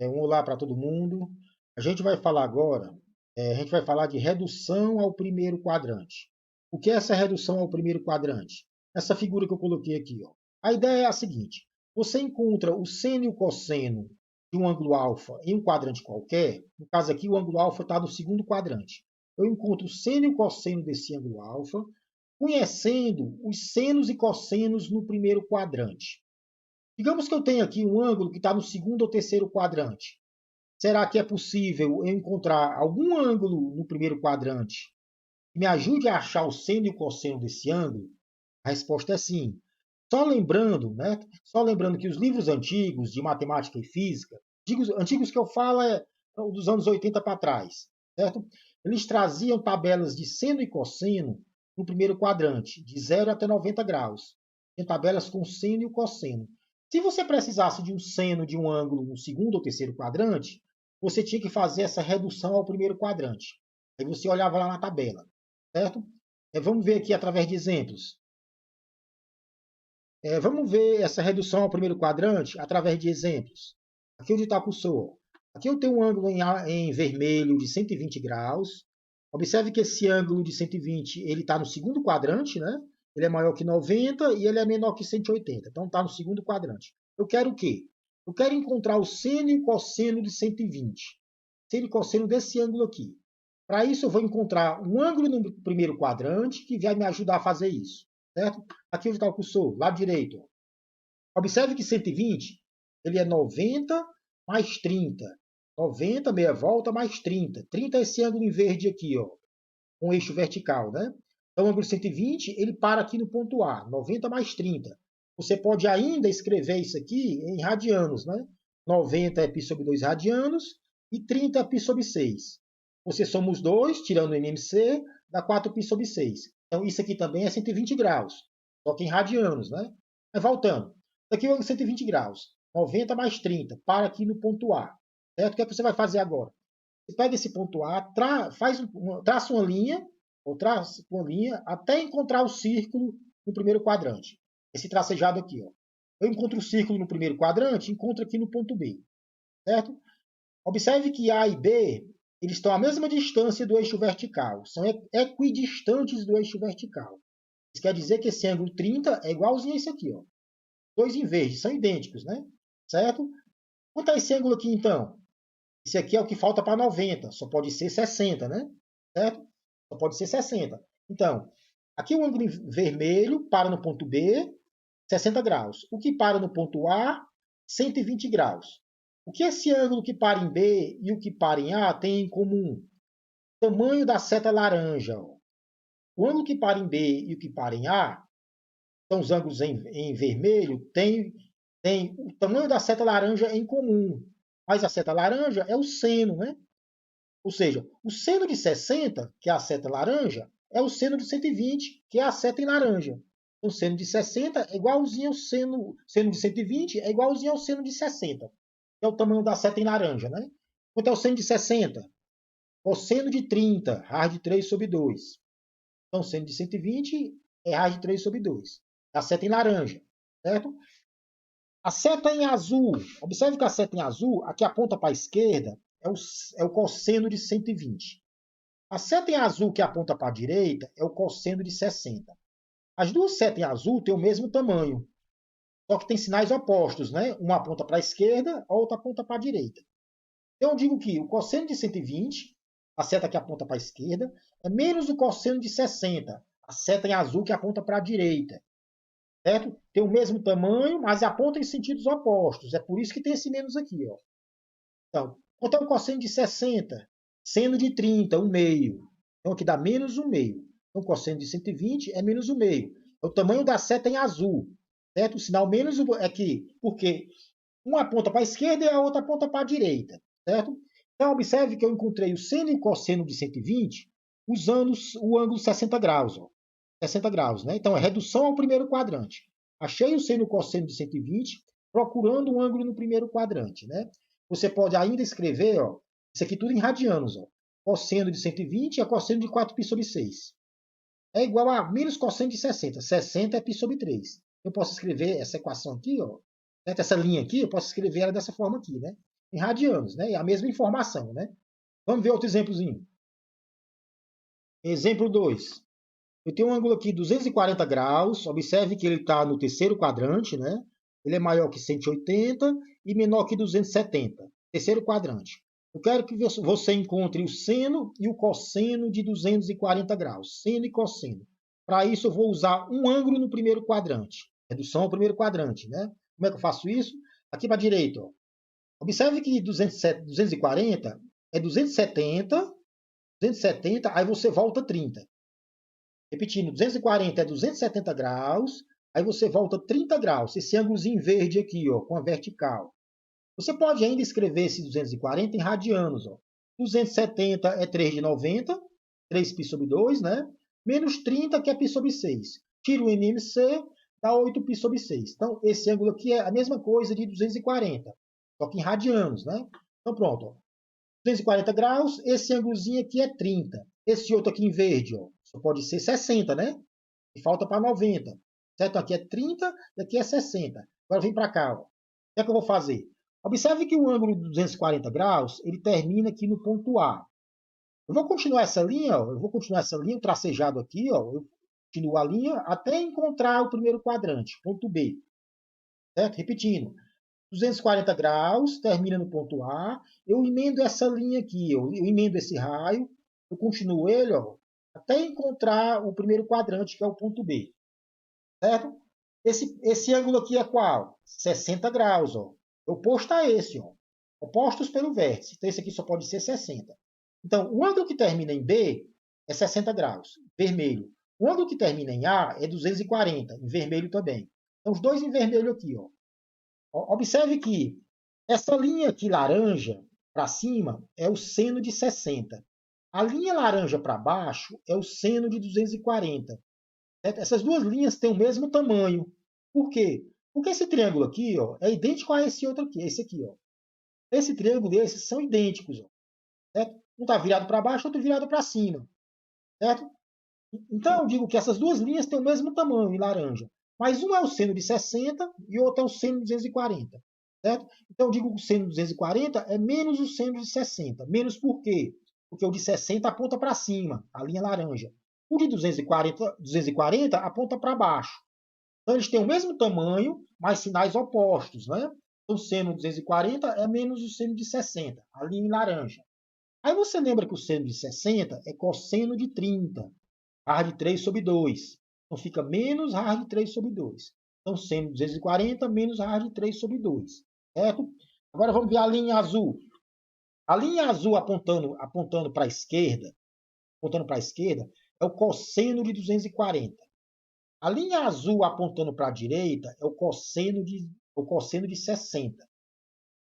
Um olá para todo mundo. A gente vai falar agora, a gente vai falar de redução ao primeiro quadrante. O que é essa redução ao primeiro quadrante? Essa figura que eu coloquei aqui, ó. A ideia é a seguinte: você encontra o seno e o cosseno de um ângulo alfa em um quadrante qualquer. No caso aqui, o ângulo alfa está no segundo quadrante. Eu encontro o seno e o cosseno desse ângulo alfa, conhecendo os senos e cossenos no primeiro quadrante. Digamos que eu tenho aqui um ângulo que está no segundo ou terceiro quadrante. Será que é possível eu encontrar algum ângulo no primeiro quadrante que me ajude a achar o seno e o cosseno desse ângulo? A resposta é sim. Só lembrando, né? Só lembrando que os livros antigos de matemática e física, antigos que eu falo é dos anos 80 para trás, certo? Eles traziam tabelas de seno e cosseno no primeiro quadrante, de 0 até 90 graus. Tem tabelas com seno e o cosseno. Se você precisasse de um seno de um ângulo no segundo ou terceiro quadrante, você tinha que fazer essa redução ao primeiro quadrante. Aí você olhava lá na tabela, certo? Vamos ver aqui através de exemplos. Vamos ver essa redução ao primeiro quadrante através de exemplos. Aqui onde está o cursor. Aqui eu tenho um ângulo em vermelho de 120 graus. Observe que esse ângulo de 120 ele está no segundo quadrante, né? Ele é maior que 90 e ele é menor que 180. Então está no segundo quadrante. Eu quero o quê? Eu quero encontrar o seno e o cosseno de 120. Seno e cosseno desse ângulo aqui. Para isso eu vou encontrar um ângulo no primeiro quadrante que vai me ajudar a fazer isso. Certo? Aqui onde está o cursor, lado direito. Observe que 120 ele é 90 mais 30. 90, meia volta, mais 30. 30 é esse ângulo em verde aqui, ó, com eixo vertical, né? Então, o ângulo 120, ele para aqui no ponto A, 90 mais 30. Você pode ainda escrever isso aqui em radianos, né? 90 é π sobre 2 radianos e 30 é π sobre 6. Você soma os dois, tirando o MMC, dá 4π sobre 6. Então, isso aqui também é 120 graus, só que em radianos, né? Mas voltando, aqui é o ângulo 120 graus, 90 mais 30, para aqui no ponto A. Certo? O que é que você vai fazer agora? Você pega esse ponto A, traça uma linha, ou traça uma linha, até encontrar o círculo no primeiro quadrante. Esse tracejado aqui, ó. Eu encontro o círculo no primeiro quadrante, encontro aqui no ponto B, certo? Observe que A e B, eles estão à mesma distância do eixo vertical, são equidistantes do eixo vertical. Isso quer dizer que esse ângulo 30 é igualzinho a esse aqui, ó. Dois em verde, são idênticos, né? Certo? Quanto a esse ângulo aqui, então? Esse aqui é o que falta para 90, só pode ser 60, né? Certo? Só pode ser 60. Então, aqui o ângulo vermelho para no ponto B, 60 graus. O que para no ponto A, 120 graus. O que esse ângulo que para em B e o que para em A tem em comum? O tamanho da seta laranja. O ângulo que para em B e o que para em A, são os ângulos em vermelho, tem o tamanho da seta laranja em comum. Mas a seta laranja é o seno, né? Ou seja, o seno de 60, que é a seta laranja, é o seno de 120, que é a seta em laranja. O seno de 60 é igualzinho ao seno de 120 é igualzinho ao seno de 60, que é o tamanho da seta em laranja, né? Quanto é o seno de 60? Cosseno de 30, raiz de 3 sobre 2. Então, o seno de 120 é raiz de 3 sobre 2. A seta em laranja, certo? A seta em azul, observe que a seta em azul, aqui aponta para a esquerda, é o cosseno de 120. A seta em azul que aponta para a direita é o cosseno de 60. As duas setas em azul têm o mesmo tamanho, só que tem sinais opostos, né? Uma aponta para a esquerda, a outra aponta para a direita. Então eu digo que o cosseno de 120, a seta que aponta para a esquerda, é menos o cosseno de 60, a seta em azul que aponta para a direita. Certo? Tem o mesmo tamanho, mas aponta em sentidos opostos. É por isso que tem esse menos aqui. Ó. Então, quanto é o cosseno de 60? Seno de 30, 1 meio. Então, aqui dá menos 1 meio. Então, o cosseno de 120 é menos 1 meio. É o tamanho da seta em azul. Certo? O sinal menos é aqui, porque uma aponta para a esquerda e a outra aponta para a direita. Certo? Então, observe que eu encontrei o seno e cosseno de 120 usando o ângulo 60 graus. Ó. 60 graus. Né? Então, é redução ao primeiro quadrante. Achei o seno e o cosseno de 120 procurando um ângulo no primeiro quadrante. Né? Você pode ainda escrever, ó, isso aqui tudo em radianos. Ó. Cosseno de 120 é cosseno de 4π sobre 6. É igual a menos cosseno de 60. 60 é π sobre 3. Eu posso escrever essa equação aqui, ó, essa linha aqui, eu posso escrever ela dessa forma aqui. Né? em radianos, né? É a mesma informação, né? Vamos ver outro exemplozinho. Exemplo 2. Eu tenho um ângulo aqui 240 graus, observe que ele está no terceiro quadrante, né? Ele é maior que 180 e menor que 270, terceiro quadrante. Eu quero que você encontre o seno e o cosseno de 240 graus, seno e cosseno. Para isso, eu vou usar um ângulo no primeiro quadrante, redução ao primeiro quadrante, né? Como é que eu faço isso? Aqui para a direita, ó. Observe que 240 é 270, aí você volta 30. Repetindo, 240 é 270 graus, aí você volta 30 graus, esse ângulozinho verde aqui, ó, com a vertical. Você pode ainda escrever esse 240 em radianos. Ó. 270 é 3 de 90, 3π sobre 2, né? Menos 30, que é π sobre 6. Tira o MMC, dá 8π sobre 6. Então, esse ângulo aqui é a mesma coisa de 240, só que em radianos, né? Então, pronto. Ó. 240 graus, esse ângulozinho aqui é 30. Esse outro aqui em verde, ó, só pode ser 60, né? E falta para 90. Certo? Aqui é 30 e aqui é 60. Agora vem para cá. Ó. O que é que eu vou fazer? Observe que o ângulo de 240 graus, ele termina aqui no ponto A. Eu vou continuar essa linha, ó, o tracejado aqui, ó, eu continuo a linha até encontrar o primeiro quadrante, ponto B. Certo? Repetindo. 240 graus, termina no ponto A, eu emendo essa linha aqui, eu emendo esse raio, eu continuo ele, ó, até encontrar o primeiro quadrante, que é o ponto B. Certo? Esse ângulo aqui é qual? 60 graus, ó. Oposto a esse, ó. Opostos pelo vértice. Então, esse aqui só pode ser 60. Então, o ângulo que termina em B é 60 graus, vermelho. O ângulo que termina em A é 240, em vermelho também. Então, os dois em vermelho aqui, ó. Observe que essa linha aqui laranja para cima é o seno de 60. A linha laranja para baixo é o seno de 240. Essas duas linhas têm o mesmo tamanho. Por quê? Porque esse triângulo aqui, ó, é idêntico a esse outro aqui, esse aqui, ó. Esse triângulo e esse são idênticos, ó, certo? Um está virado para baixo, outro virado para cima, certo? Então, eu digo que essas duas linhas têm o mesmo tamanho em laranja. Mas um é o seno de 60 e o outro é o seno de 240. Certo? Então, eu digo que o seno de 240 é menos o seno de 60. Menos por quê? Porque o de 60 aponta para cima, a linha laranja. O de 240 aponta para baixo. Então, eles têm o mesmo tamanho, mas sinais opostos. Né? Então, o seno de 240 é menos o seno de 60, a linha em laranja. Aí você lembra que o seno de 60 é cosseno de 30. Raiz de 3 sobre 2. Então, fica menos raiz de 3 sobre 2. Então, seno de 240 menos raiz de 3 sobre 2. Certo? Agora, vamos ver a linha azul. A linha azul apontando para a esquerda, é o cosseno de 240. A linha azul apontando para a direita é o cosseno de 60.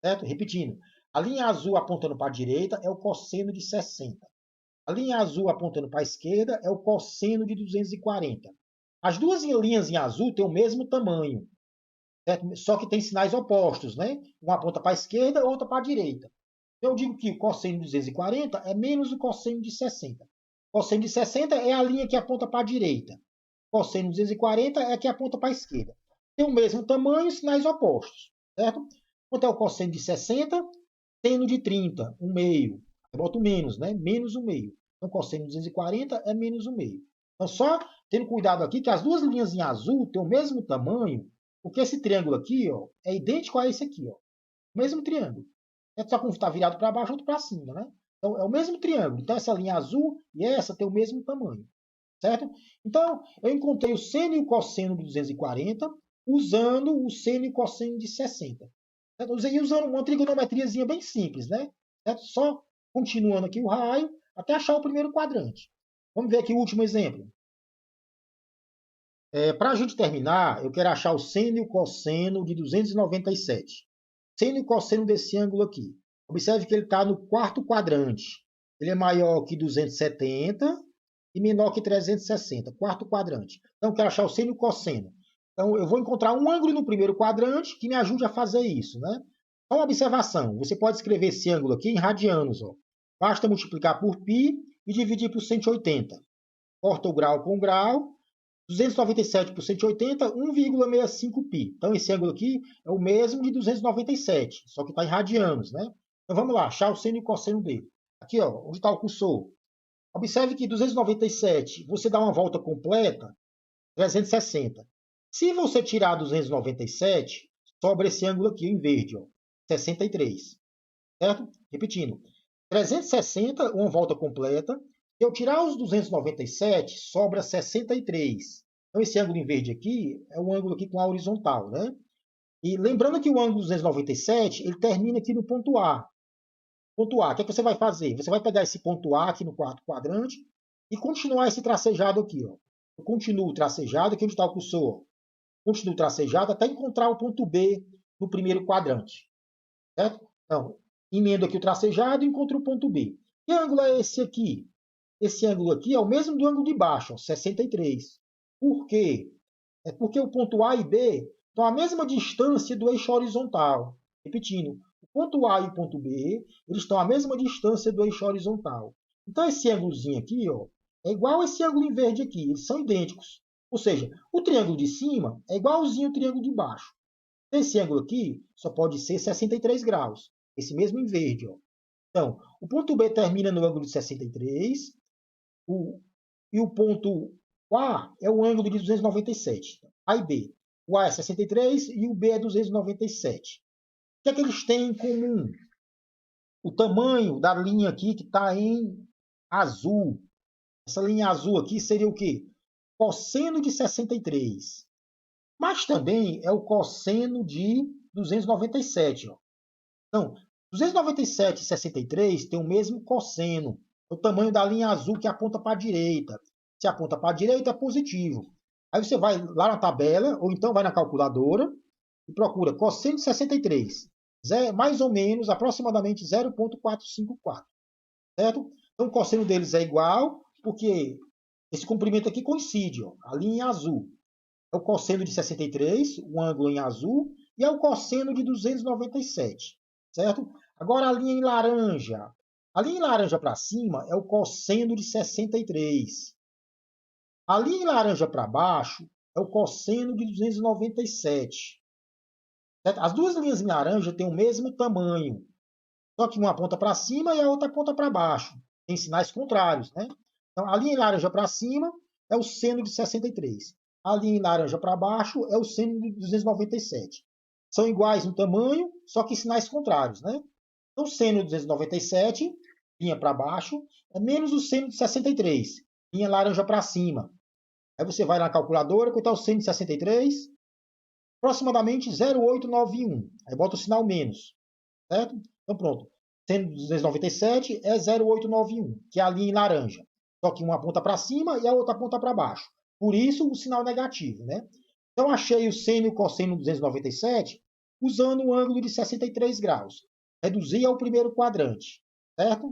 Certo? Repetindo. A linha azul apontando para a direita é o cosseno de 60. A linha azul apontando para a esquerda é o cosseno de 240. As duas linhas em azul têm o mesmo tamanho, certo? Só que tem sinais opostos, né? Uma aponta para a esquerda, outra para a direita. Eu digo que o cosseno de 240 é menos o cosseno de 60. O cosseno de 60 é a linha que aponta para a direita. O cosseno de 240 é a que aponta para a esquerda. Tem o mesmo tamanho, sinais opostos, certo? Quanto é o cosseno de 60? Seno de 30, 1 meio. Eu boto menos, né? Menos 1 meio. Então, cosseno de 240 é menos 1 meio. Então, só tendo cuidado aqui que as duas linhas em azul têm o mesmo tamanho, porque esse triângulo aqui, ó, é idêntico a esse aqui, ó. O mesmo triângulo. É só que um está virado para baixo, outro para cima, né? Então, é o mesmo triângulo. Então, essa linha azul e essa têm o mesmo tamanho. Certo? Então, eu encontrei o seno e o cosseno de 240 usando o seno e o cosseno de 60. E usando uma trigonometriazinha bem simples, né? Certo? Só continuando aqui o raio até achar o primeiro quadrante. Vamos ver aqui o último exemplo. Para a gente terminar, eu quero achar o seno e o cosseno de 297. Seno e cosseno desse ângulo aqui. Observe que ele está no quarto quadrante. Ele é maior que 270 e menor que 360. Quarto quadrante. Então, eu quero achar o seno e o cosseno. Então, eu vou encontrar um ângulo no primeiro quadrante que me ajude a fazer isso. Né? Só uma observação. Você pode escrever esse ângulo aqui em radianos. Ó. Basta multiplicar por π e dividir por 180. Corta o grau com o grau. 297 por 180, 1,65π. Então, esse ângulo aqui é o mesmo de 297, só que está em radianos, né? Então, vamos lá, achar o seno e o cosseno dele. Aqui, ó, onde está o cursor. Observe que 297, você dá uma volta completa, 360. Se você tirar 297, sobra esse ângulo aqui em verde, ó, 63. Certo? Repetindo, 360, uma volta completa. Se eu tirar os 297, sobra 63. Então, esse ângulo em verde aqui é um ângulo aqui com a horizontal, né? E lembrando que o ângulo 297, ele termina aqui no ponto A. Ponto A, o que é que você vai fazer? Você vai pegar esse ponto A aqui no quarto quadrante e continuar esse tracejado aqui, ó. Eu continuo o tracejado, aqui onde está o cursor. Continuo o tracejado até encontrar o ponto B no primeiro quadrante. Certo? Então, emendo aqui o tracejado e encontro o ponto B. Que ângulo é esse aqui? Esse ângulo aqui é o mesmo do ângulo de baixo, ó, 63. Por quê? É porque o ponto A e B estão à mesma distância do eixo horizontal. Repetindo, o ponto A e o ponto B eles estão à mesma distância do eixo horizontal. Então, esse ângulozinho aqui ó, é igual a esse ângulo em verde aqui. Eles são idênticos. Ou seja, o triângulo de cima é igualzinho ao triângulo de baixo. Esse ângulo aqui só pode ser 63 graus. Esse mesmo em verde. Ó. Então, o ponto B termina no ângulo de 63. E o ponto A é o ângulo de 297. A e B. O A é 63 e o B é 297. O que é que eles têm em comum? O tamanho da linha aqui que está em azul. Essa linha azul aqui seria o quê? Cosseno de 63. Mas também é o cosseno de 297. Ó. Então, 297 e 63 tem o mesmo cosseno. O tamanho da linha azul que aponta para a direita. Se aponta para a direita, é positivo. Aí você vai lá na tabela, ou então vai na calculadora, e procura cosseno de 63. Mais ou menos, aproximadamente 0,454. Certo? Então, o cosseno deles é igual, porque esse comprimento aqui coincide. Ó, a linha azul é o cosseno de 63, o ângulo em azul, e é o cosseno de 297. Certo? Agora, a linha em laranja. A linha em laranja para cima é o cosseno de 63. A linha em laranja para baixo é o cosseno de 297. Certo? As duas linhas em laranja têm o mesmo tamanho, só que uma aponta para cima e a outra aponta para baixo. Tem sinais contrários. Né? Então, a linha em laranja para cima é o seno de 63. A linha em laranja para baixo é o seno de 297. São iguais no tamanho, só que sinais contrários. Né? Então, o seno de 297, linha para baixo, é menos o seno de 63, linha laranja para cima. Aí você vai na calculadora, quanto é o seno de 63? Aproximadamente 0,891. Aí bota o sinal menos. Certo? Então, pronto. Seno de 297 é 0,891, que é a linha em laranja. Só que uma aponta para cima e a outra aponta para baixo. Por isso, o sinal negativo. Né? Então, achei o seno e o cosseno de 297 usando um ângulo de 63 graus. Reduzi ao primeiro quadrante. Certo?